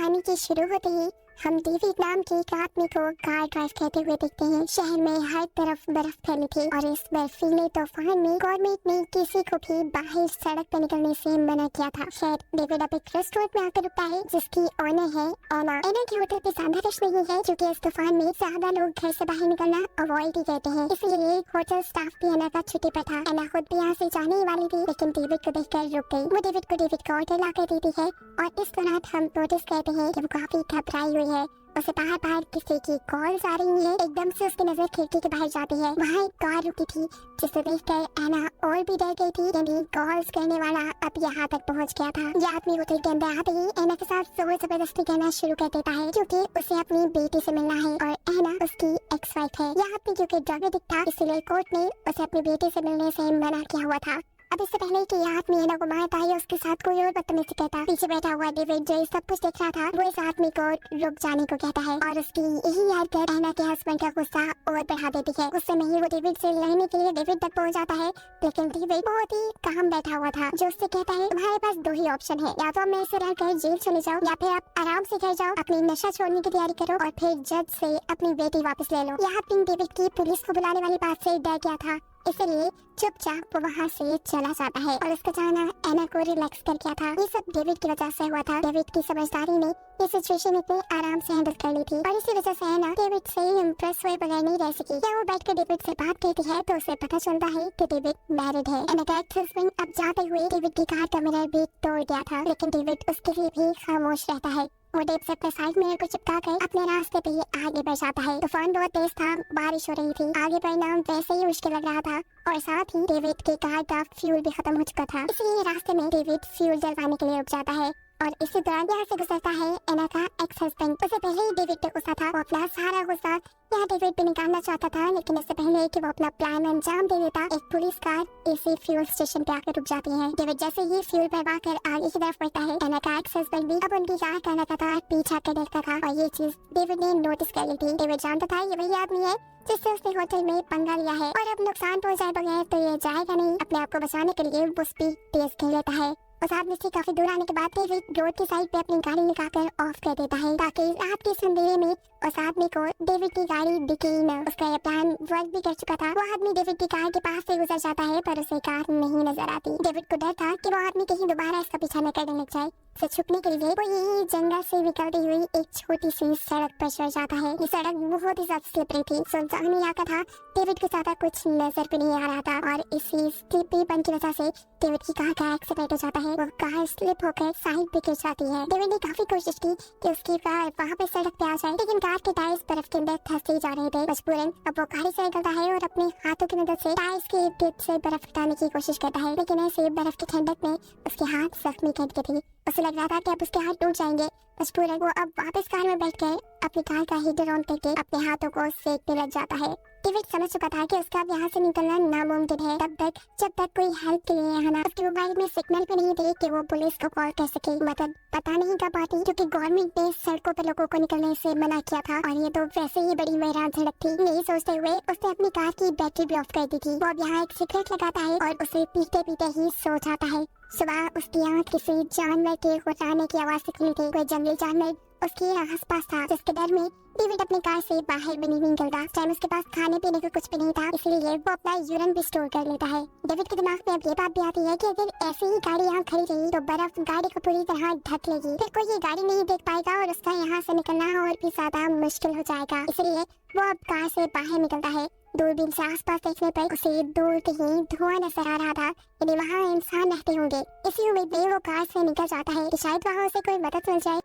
कहानी की शुरू होते ही हम डेविड नाम के एक आदमी को कार ड्राइव करते हुए देखते हैं। शहर में हर तरफ बर्फ फैली थी और इस बर्फीले तूफान में गवर्नमेंट ने किसी को भी बाहर सड़क पर निकलने से मना किया था। खैर डेविड अब एक रेस्टोरेंट में आकर रुकता है जिसकी ओनर है एना। एना की होटल पे ज्यादा रश नहीं है क्योंकि इस तूफान में ज्यादा लोग घर से बाहर निकलना अवॉइड ही करते हैं, इसलिए होटल स्टाफ भी एना का छुट्टी पर था। एना खुद भी यहाँ से जाने ही वाली थी लेकिन डेविड को देखकर रुक गई। वो डेविड का ऑर्डर ला कर देती है और इस दौरान हम नोटिस करते हैं कि वो काफी घबराई हुई है। उसे बाहर बाहर किसी की कॉल्स आ रही है। एकदम से उसकी नजर खिड़की के बाहर जाती है। वहाँ एक कार रुकी थी जिसे देखकर एना और भी डर गई थी क्योंकि कॉल्स करने वाला अब यहाँ तक पहुँच गया था। ये आदमी होटल के अंदर आते ही एना के साथ जोर जबरदस्ती करना शुरू कर देता है क्योंकि उसे अपनी बेटी से मिलना है और एना उसकी एक्स वाइफ है। यह आदमी क्योंकि ड्रग एडिक्ट था इसलिए कोर्ट ने उसे अपनी बेटी से मिलने से मना किया हुआ था। अब इससे पहले कि यह आदमी एना को मारता है उसके साथ कोई और बदतमीजी करता, पीछे बैठा हुआ डेविड जो सब कुछ देख रहा था वो इस आदमी को रुक जाने को कहता है और उसकी यही हरकत एना के हस्बैंड का गुस्सा और बढ़ा देती है। गुस्से में ही वो डेविड से लड़ने के लिए डेविड तक पहुंच जाता है लेकिन डेविड बहुत ही काम बैठा हुआ था जो उससे कहता है तुम्हारे पास दो ही ऑप्शन है, या तो मैं इसे रहकर जेल चले जाओ या फिर आप आराम से घर जाओ, अपनी नशा छोड़ने की तैयारी करो और फिर जज से अपनी बेटी वापस ले लो। यह आदमी डेविड की पुलिस को बुलाने वाली बात से डर गया था इसलिए चुपचाप वो वहाँ से चला जाता है और उसका जाना एना को रिलैक्स कर गया था। ये सब डेविड की वजह से हुआ था। डेविड की समझदारी ने ये सिचुएशन इतने आराम से हैंडल कर ली थी और इसी वजह से एना डेविड से इम्प्रेस हुए बगैर नहीं रह सकी। जब वो बैठकर डेविड से बात करती है तो उसे पता चलता है कि डेविड मैरिड है। एना का एक्स हस्बैंड अब जाते हुए डेविड की कार का मिरर भी तोड़ गया था लेकिन डेविड उसके लिए भी खामोश रहता है। वो डेव से अपने साइड मिरर को चिपका कर अपने रास्ते पे आगे बढ़ जाता है। तूफान बहुत तेज था, बारिश हो रही थी, आगे बढ़ना वैसे ही मुश्किल लग रहा था और साथ ही डेविड की कार का फ्यूल भी खत्म हो चुका था, इसलिए रास्ते में डेविड फ्यूल डलवाने के लिए रुक जाता है और इसी दौरान यहाँ से गुजरता है एना का एक्स हस्बैंड। उसे पहले ही डेविड पे गुस्सा था, वो अपना सारा गुस्सा यहाँ डेविड पे निकालना चाहता था लेकिन इससे पहले कि वो अपना प्लान अंजाम दे देता एक पुलिस कार इसी फ्यूल स्टेशन पे आकर रुक जाती है। डेविड जैसे ही फ्यूल भरवा कर आगे की तरफ बढ़ता है एना का एक्स हस्बैंड भी अब उनकी कार का लगातार पीछा कर देखता था और ये चीज डेविड ने नोटिस कर ली थी। डेविड जानता था ये वही आदमी है जिससे उसने होटल में पंगा लिया है और अब नुकसान पहुंचाए बगैर तो ये जाएगा नहीं। अपने आप को बचाने के लिए वो स्पीड तेज कर लेता है। उस आदमी से काफी दूर आने के बाद डेविड रोड की साइड पे अपनी गाड़ी निकालकर ऑफ कर देता है ताकि रात के अंधेरे में उस आदमी को डेविड की गाड़ी दिखे न। उसका ये प्लान वर्क भी कर चुका था। वो आदमी डेविड की कार के पास से गुजर जाता है पर उसे कार नहीं नजर आती। डेविड को डर था कि वो आदमी कहीं दोबारा इसका पीछा न करने लग जाए। से छुपने के लिए वो यही जंगल से निकलती हुई एक छोटी सी सड़क पर चढ़ जाता है। ये सड़क बहुत ही ज्यादा स्लिपरी थी, सुनसान इलाका था, डेविड को ज्यादा कुछ नजर भी नहीं आ रहा था और इसी स्लिपरीपन की वजह से डेविड की कार का एक्सीडेंट हो जाता है। वो कार स्लिप होकर साइड पे गिर जाती है। डेविड ने काफी कोशिश की कि उसकी कार वहाँ पे सड़क पे आ जाए लेकिन कार के टायर्स बर्फ के अंदर फंसते जा रहे थे। मजबूरन अब वो गाड़ी से निकलता है और अपने हाथों की मदद से टायर्स के इर्द गिर्द से बर्फ हटाने की कोशिश करता है लेकिन ऐसे बर्फ की ठंडक में उसके हाथ जख्मी कर गए थे। उसे लग रहा था कि अब उसके हाथ टूट जाएंगे। मजबूरन वो अब वापस कार में बैठ कर अपनी कार का हीटर ऑन करके अपने हाथों को सेकने लग जाता है। डेविड समझ चुका था कि उसका अब यहाँ से निकलना नामुमकिन है तब तक जब तक कोई हेल्प के लिए आना। उसके मोबाइल में सिग्नल भी नहीं थे कि वो पुलिस को कॉल कर सके। मतलब पता नहीं कब आती क्योंकि गवर्नमेंट ने सड़कों पर लोगों को निकलने से मना किया था और ये तो वैसे ही बड़ी हैरान सड़क थी। यही सोचते हुए उसने अपनी कार की बैटरी भी ऑफ कर दी थी। वो अब यहाँ एक सिगरेट लगाता है और उसे पीते पीते ही सो जाता है। सुबह उसकी आँख किसी जानवर के गुर्राने की आवाज से खुली थी। कोई जंगली जानवर उसके आसपास था जिसके डर में डेविड अपनी कार से बाहर भी नहीं निकलता। टाइम उसके पास खाने पीने को कुछ भी नहीं था इसलिए वो अपना यूरिन भी स्टोर कर लेता है। डेविड के दिमाग में अब ये बात भी आती है कि अगर ऐसी ही गाड़ी यहाँ खड़ी रही तो बर्फ गाड़ी को पूरी तरह ढक लेगी, फिर कोई ये गाड़ी नहीं देख पाएगा और उसका यहाँ से निकलना और भी ज्यादा मुश्किल हो जाएगा। इसलिए वो अब कार से बाहर निकलता है। दूरबीन से आसपास देखने पर उसे दूर कहीं धुआं नजर आ रहा था, यानी वहाँ इंसान रहते होंगे। इसी उम्मीद में वो कार से निकल जाता है कि शायद वहाँ उसे कोई मदद मिल जाए।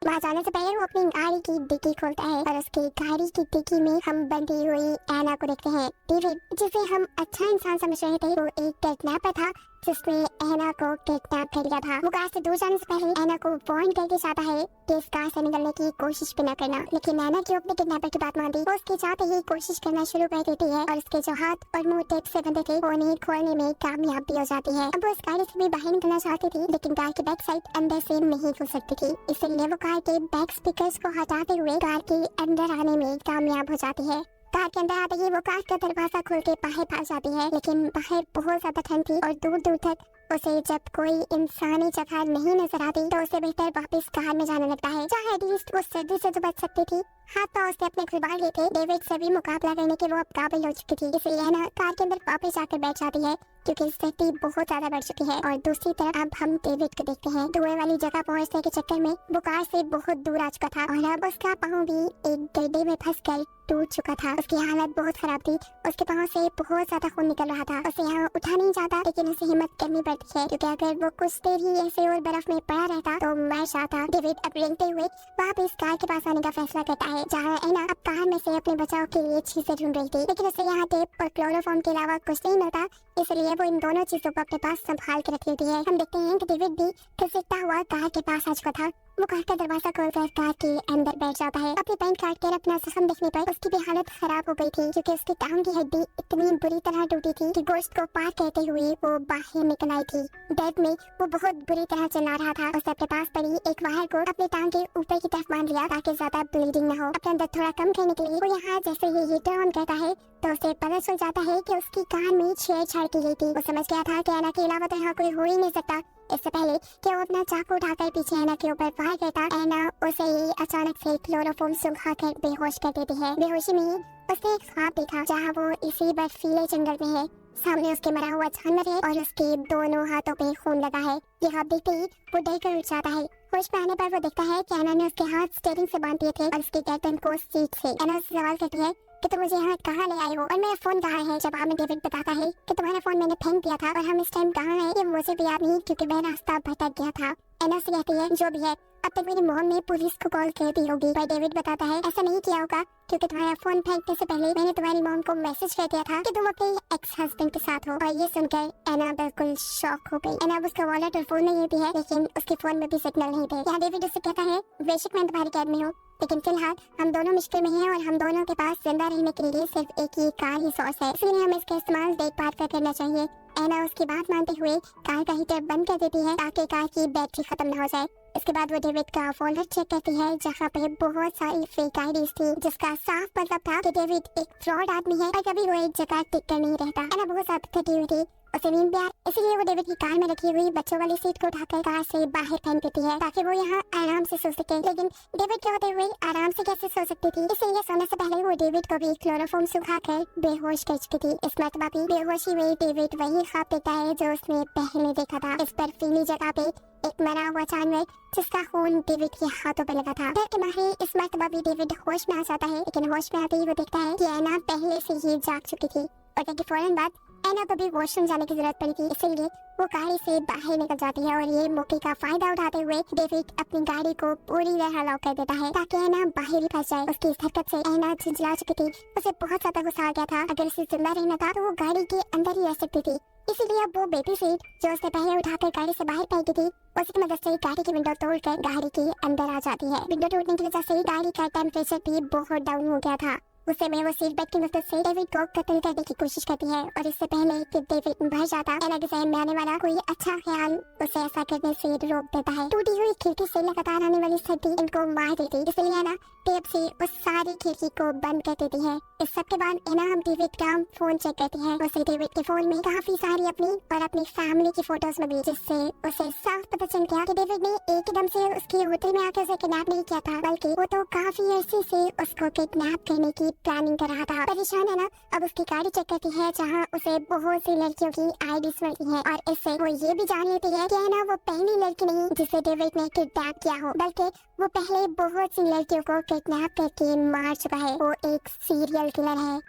वहाँ जाने से पहले वो अपनी गाड़ी की डिक्की खोलता है और उसकी गाड़ी की डिक्की में हम बंधी हुई एना को देखते हैं। डेविड जिसे हम अच्छा इंसान समझ रहे थे वो एक किडनैपर था जिसने एना को किडनैप कर लिया था। वो कार से दूर जाने से पहले एना को वार्न करके जाता है कि इस कार से निकलने की कोशिश भी न करना, लेकिन एना क्यों अपने किडनैपर की बात मानती। वो उसके जाते ही कोशिश करना शुरू कर देती है और उसके जो हाथ और मुंह टेप से बंधे थे वो उन्हें खोलने में कामयाब भी हो जाती है। अब वो इस गाड़ी से भी बाहर निकलना चाहती थी लेकिन कार की बैक साइड अंदर से नहीं खुल सकती थी, इसलिए वो कार के बैक स्पीकर्स को हटाते हुए कार के अंदर आने में कामयाब हो जाती है। कार के अंदर आते ही वो कार का दरवाजा खोल के बाहर भाग जाती है लेकिन बाहर बहुत ज्यादा ठंड थी और दूर दूर तक उसे जब कोई इंसानी जगह नहीं नजर आती तो उसे बेहतर वापस कार में जाने लगता है, जहाँ एटलीस्ट वो सर्दी से तो बच सकती थी। हाथ पाँव उसने अपने खुलवा लिए थे। डेविड से भी मुकाबला करने के वो अब काबिल हो चुकी थी, इसलिए है ना कार के अंदर वापस जाकर बैठ जाती है क्योंकि सर्दी बहुत ज्यादा बढ़ चुकी है। और दूसरी तरफ अब हम डेविड को देखते हैं। धुएं वाली जगह पहुंचने के चक्कर में वो कार से बहुत दूर आ चुका था और अब उसका पाँव भी एक गड्ढे में फंस कर टूट चुका था। उसकी हालत बहुत खराब थी, उसके पाँव से बहुत ज्यादा खून निकल रहा था। उसे यहाँ उठा नहीं जाता, लेकिन उसे हिम्मत करनी पड़ती है क्योंकि अगर वो कुछ देर ही ऐसे और बर्फ में पड़ा रहता तो मर जाता। डेविड अब रेंगते हुए वापस कार के पास आने का फैसला करता है, जहाँ एना अब कार में से अपने बचाव के लिए चीजें ढूंढ रही थी, लेकिन उसे यहाँ टेप और क्लोरोफॉर्म के अलावा कुछ नहीं मिलता, इसलिए वो इन दोनों चीजों को अपने पास संभाल के रख लेती है। हम देखते हैं कि डेविड भी घसीटता हुआ कार के पास आ चुका था। वो कार का दरवाजा खोलकर कार के अंदर बैठ जाता है। अपनी पैंट काट कर अपना जख्म देखने पर उसकी भी हालत खराब हो गई थी क्योंकि उसकी टांग की हड्डी इतनी बुरी तरह टूटी थी कि गोश्त को पार करते हुए वो बाहर निकल आई थी। दर्द में वो बहुत बुरी तरह चिल्ला रहा था। उसने अपने पास पड़ी एक वायर को अपनी टांग के ऊपर की तरफ बांध लिया ताकि ज्यादा ब्लीडिंग न हो। अपना दर्द थोड़ा कम करने के लिए वो यहाँ जैसे ही हीटर ऑन करता है तो उसे पता चल जाता है कि उसकी कान में छेड़छाड़ की गई थी। वो समझ गया था कि एना के अलावा तो यहाँ कोई हो ही नहीं सकता। इससे पहले कि वो अपना चाकू उठाकर पीछे एना के ऊपर फायर करता, एना उसे ही अचानक से क्लोरोफॉर्म सुखाकर बेहोश कर देती है। बेहोशी में उसने एक ख्वाब देखा जहाँ वो इसी बर्फीले जंगल में है। सामने उसके मरा हुआ जानवर है और उसके दोनों हाथों पे खून लगा है। ये ख्वाब देखते ही वो डर कर उठ जाता है। होश में आने पर वो देखता है कि एना ने उसके हाथ स्टीयरिंग से बांध दिए थे और उसके गर्दन को सीट से। एना उससे सवाल करती है कि तुम मुझे यहाँ कहाँ ले आए हो और मेरा फोन कहाँ है। जवाब में डेविड बताता है कि तुम्हारा फोन मैंने फेंक दिया था और हम इस टाइम कहाँ हैं ये मुझे भी याद नहीं क्योंकि मैं रास्ता भटक गया था। एना से कहती है जो भी है अब तक मेरी मॉम ने पुलिस को कॉल कर दी होगी, पर डेविड बताता है ऐसा नहीं किया होगा क्योंकि तुम्हारा फोन फेंकने से पहले मैंने तुम्हारी मॉम को मैसेज कर दिया था कि तुम अपने एक्स हस्बैंड के साथ हो। और ये सुनकर एना बिल्कुल शॉक हो गई। एना उसका वॉलेट और फोन नहीं देती है, लेकिन उसके फोन में भी सिग्नल नहीं थे। यहाँ डेविड उससे कहता है बेशक मैं तुम्हारी कैद में हूँ, लेकिन फिलहाल हम दोनों मुश्किल में हैं और हम दोनों के पास जिंदा रहने के लिए सिर्फ एक ही कार ही सोर्स है, इसलिए हमें इसका इस्तेमाल देखभाल कर करना चाहिए। एना उसकी बात मानते हुए कार का हीटर बंद कर देती है ताकि कार की बैटरी खत्म न हो जाए। इसके बाद वो डेविड का फोल्डर चेक करती है जहाँ पे बहुत सारी फेक आईडीज थी, जिसका साफ मतलब था कि डेविड एक फ्रॉड आदमी है और कभी वो एक जगह टिक कर नहीं रहता। एना बहुत ज्यादा थकी हुई थी, उसे नींद भी आ, इसलिए वो डेविड की कार में रखी हुई बच्चों वाली सीट को उठाकर कार से बाहर फेंक देती है ताकि वो यहाँ आराम से सो सके। लेकिन डेविड के होते हुए आराम से कैसे सो सकती थी, इसलिए सोने से पहले वो डेविड को भी क्लोरोफॉर्म सुखाकर बेहोश कर चुकी थी। इस मरतबा भी बेहोशी में डेविड वही ख्वाब देखता है जो उसने पहले देखा था। इस बर्फीली जगह पे एक मरा हुआ जानवर जिसका खून डेविड के हाथों पे लगा था। डर के मारे इस मरतबा भी डेविड होश में आ जाता है, लेकिन होश में आते ही वो देखता है कि एना पहले से ही जाग चुकी थी और उसके फौरन बाद एना को भी वॉशरूम जाने की जरूरत पड़ी थी, इसलिए वो गाड़ी से बाहर निकल जाती है। और ये मौके का फायदा उठाते हुए डेविड अपनी गाड़ी को पूरी तरह लॉक कर देता है ताकि एना बाहर ही फंस जाए। उसकी इस हरकत से एना झिझला चुकी थी, उसे बहुत ज्यादा गुस्सा आ गया था। अगर उसे जिंदा रहना था तो वो गाड़ी के अंदर ही रह सकती थी, इसीलिए अब वो बेटी सीट जो उसने पहले उठाकर गाड़ी से बाहर फेंकी थी उसकी मदद से गाड़ी की विंडो तोड़कर गाड़ी के अंदर आ जाती है। विंडो टूटने की वजह से गाड़ी का टेम्परेचर भी बहुत डाउन हो गया था। गुस्से में वो सीट बेल्ट की मदद से डेविड को कत्ल करने की कोशिश करती है और इससे पहले कि डेविड मर जाता, एना के ज़हन में आने वाला कोई अच्छा ख्याल उसे ऐसा करने से रोक देता है। टूटी हुई खिड़की से लगातार आने वाली सर्दी इनको मार देती, इसलिए एना टेप से उस सारी खिड़की को बंद कर देती है। इस सब के बाद एना हम डेविड का फोन चेक करती है। उसे डेविड के फोन में काफी सारी अपनी और अपनी फैमिली की फोटोज मिली, जिससे उसे साफ पता चल गया कि डेविड ने एकदम से उसके होटल में आकर उसे किडनैप नहीं किया था, बल्कि वो तो काफी अरसे से उसको किडनैप करने की प्लानिंग कर रहा था। परेशान है ना, अब उसकी गाड़ी चेक करती है जहाँ उसे बहुत सी लड़कियों की आईडीज मिलती है और इससे वो ये भी जान लेती है कि है ना वो पहली लड़की नहीं जिसे डेविड ने किडनैप किया हो, बल्कि वो पहले बहुत सी लड़कियों को किडनैप करके मार चुका है। वो एक सीरियल किलर है।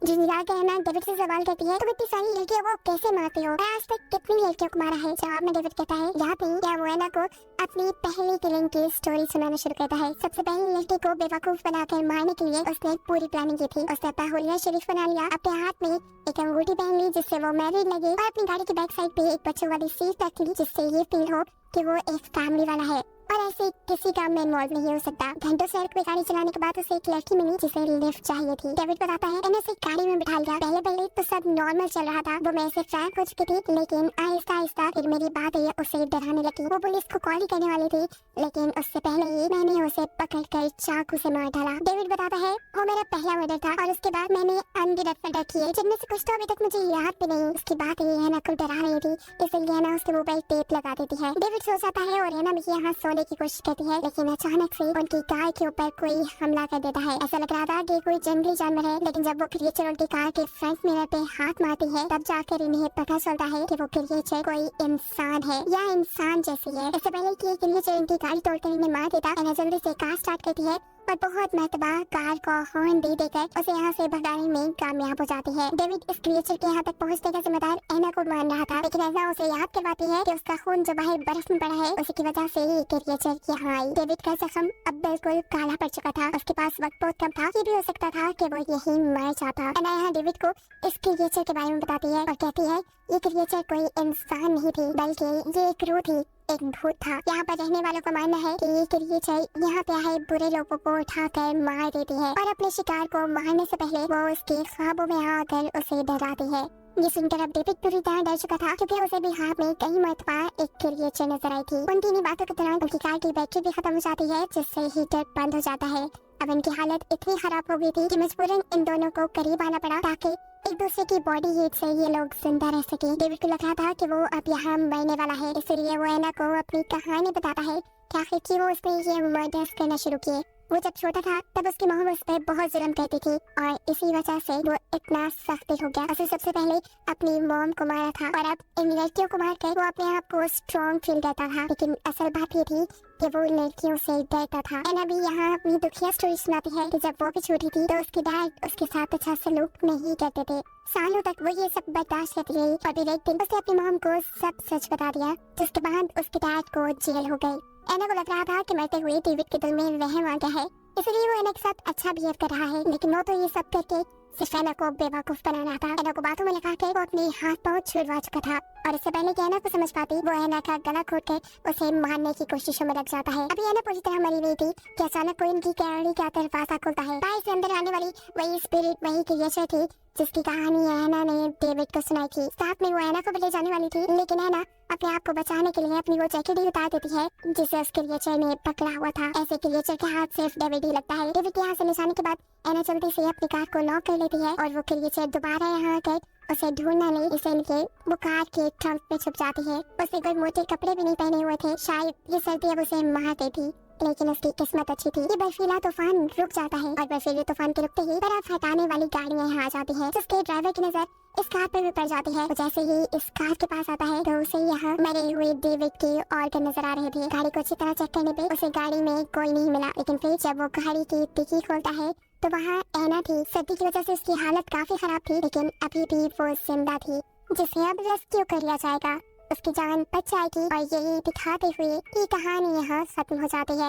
जिंदा कहना डेविड से सवाल करती है तुम इतनी सारी लड़कियों को कैसे मारते हो, आज तक कितनी लड़कियों को मारा है। जवाब में डेविड कहता है यहाँ पे क्या वो एना को अपनी पहली किलिंग की स्टोरी सुनाना शुरू करता है। सबसे पहली लड़की को बेवकूफ बनाकर मारने के लिए उसने एक पूरी प्लानिंग की थी। उसने अपना हुलिया शरीफ बना लिया, अपने हाथ में एक अंगूठी पहन ली जिससे वो मैरिड लगे और अपनी गाड़ी की बैक साइड पे एक बच्चों वाली सीट रख ली जिससे ये फील हो कि वो एक फैमिली वाला है। और ऐसे किसी काम में इन्वॉल्व नहीं हो सकता। घंटों सड़क पे गाड़ी चलाने के बाद उसे एक लड़की मिली जिसे लिफ्ट चाहिए थी। डेविड बताता है मैंने उसे गाड़ी में बिठा लिया। पहले पहले तो सब नॉर्मल चल रहा था, वो मेरे से फ्रैंक हो चुकी थी, लेकिन आहिस्ता आहिस्ता फिर मेरी बात हुई उसे डराने लगी। वो पुलिस को कॉल ही करने वाली थी, लेकिन उससे पहले ही मैंने उसे पकड़कर चाकू से मार डाला। डेविड बताता है वो मेरा पहला मर्डर था और उसके बाद मैंने अनगिनत मर्डर किए, जिनमें से कुछ तो अभी तक मुझे याद भी नहीं। उसकी बात ये हैना को डरा रही थी, इसलिए हैना उसके मुंह पर टेप लगा देती है। डेविड सो जाता है और हैना भी यहाँ सोने की कोशिश करती है, लेकिन अचानक से उनकी कार के ऊपर कोई हमला कर देता है। ऐसा लग रहा था कि कोई जंगली जानवर है, लेकिन जब वो क्रिएचर उनकी कार के फ्रंट मिरर पे हाथ मारती है तब जाकर इन्हें पता चलता है कि वो क्रिएचर कोई इंसान है या इंसान जैसी है। इससे पहले कि क्रिएचर इनकी गाड़ी तोड़कर इन्हें मार देता, हैना जल्दी से कार स्टार्ट करती है और बहुत मर्तबा कार को हॉर्न दे देकर उसे यहाँ से भगाने में कामयाब हो जाती है। डेविड इस क्रिएचर के यहाँ तक पहुँचने का जिम्मेदार हैना को मान रहा था, लेकिन हैना उसे याद करवाती है कि उसका खून जो बाहर बर्फ में पड़ा है उसी की वजह से ही क्रिएचर यहाँ आई। डेविड का जख्म अब बिल्कुल काला पड़ चुका था, उसके पास वक्त बहुत कम था, ये भी हो सकता था कि वो यही मर जाता। हैना यहाँ डेविड को इस क्रिएचर के बारे में बताती है और कहती है ये क्रिएचर कोई इंसान नहीं थी, बल्कि ये एक रूह थी, एक भूत था। यहाँ पर रहने वालों का मानना है कि ये क्रिएचर यहाँ पे आए बुरे लोगों को उठाकर मार देती है और अपने शिकार को मारने से पहले वो उसके ख्वाबों में आकर उसे डराती है। ये सुनकर अब डेविड पूरी तरह डर चुका था, क्योंकि उसे भी ख्वाब में कई मरतबा एक क्रिएचर नजर आई थी। उनकी इन्हीं बातों के दौरान उनकी कार की बैटरी भी खत्म हो जाती है, जिससे हीटर बंद हो जाता है। अब इनकी हालत इतनी खराब हो गई थी कि मजबूरन इन दोनों को करीब आना पड़ा ताकि एक दूसरे की बॉडी हीट से ये लोग जिंदा रह सके। डेविड को लग रहा था कि वो अब यहाँ मरने वाला है, इसलिए वो हैना को अपनी कहानी बताता है कि आखिर क्यों वो उसने ये मर्डर्स करना शुरू किए। वो जब छोटा था तब उसकी माँ उस पर बहुत जुल्म करती थी और इसी वजह से वो इतना सख्त हो गया। उसे सबसे पहले अपनी मॉम को मारा था और अब इन लड़कियों को मारकर वो अपने आप को स्ट्रॉन्ग फील करता था, लेकिन असल बात ये थी कि वो लड़कियों से डरता था। हैना भी यहाँ अपनी दुखिया स्टोरी सुनाती है कि जब वो भी छोटी थी तो उसके डैड उसके साथ अच्छा सलूक नहीं करते थे। सालों तक वो ये सब बर्दाश्त करती रही और फिर एक दिन उसने अपनी मॉम को सब सच बता दिया, जिसके बाद उसके डैड को जेल हो गई। हैना को लग रहा था कि मरते हुए डेविड के दिल में रहम आ गया है, इसलिए वो हैना के साथ अच्छा बिहेव कर रहा है, लेकिन वो तो ये सब करके सिर्फ हैना को बेवकूफ बनाना था। हैना को बातों में लगा के वो अपने हाथ पांव छुड़वा चुका था और इससे पहले कि हैना को समझ पाती वो हैना का गला घोटकर उसे मारने की कोशिशों में लग जाता है। अभी हैना पूरी तरह मरी नहीं थी कि अचानक कोई उनकी गाड़ी का दरवाजा खुलता है। बाहर से अंदर आने वाली वही स्पिरिट, वही क्रिएचर थी जिसकी कहानी हैना ने डेविड को सुनाई थी। साथ में वो हैना को भी ले जाने वाली थी, लेकिन हैना अपने आप को बचाने के लिए अपनी वो जैकेट ही उतार देती है जिसे उस क्रिएचर ने पकड़ा हुआ था। ऐसे क्रिएचर के हाथ सिर्फ डेविड ही लगता है। डेविड के यहाँ से ले जाने के बाद हैना जल्दी से अपनी कार को लॉक कर लेती है और वो क्रिएचर दोबारा यहाँ आकर उसे ढूंढना नहीं, इसलिए वो कार के ट्रंक में छुप जाती है। उसने कोई मोटे कपड़े भी नहीं पहने हुए थे, शायद ये सर्दी अब उसे मार गई थी, लेकिन उसकी किस्मत अच्छी थी। ये बर्फीला तूफान रुक जाता है और बर्फीले तूफान के रुकते ही बर्फ हटाने वाली गाड़ियां यहाँ आ जाती है, जिसके ड्राइवर की नजर इस कार पर भी पड़ जाती है। जैसे ही इस कार के पास आता है तो उसे यहाँ मरे हुए डेविड के ऑर्गन नजर आ रहे थे। गाड़ी को अच्छी तरह चेक करने पे उसे गाड़ी में कोई नहीं मिला, लेकिन फिर जब वो गाड़ी की डिक्की खोलता है तो वहाँ हैना थी। सर्दी की वजह से उसकी हालत काफी खराब थी, लेकिन अभी भी वो जिंदा थी, जिसे अब रेस्क्यू कर लिया जाएगा। उसकी जान बच जाएगी और यही दिखाते हुए ये कहानी यहाँ खत्म हो जाती है।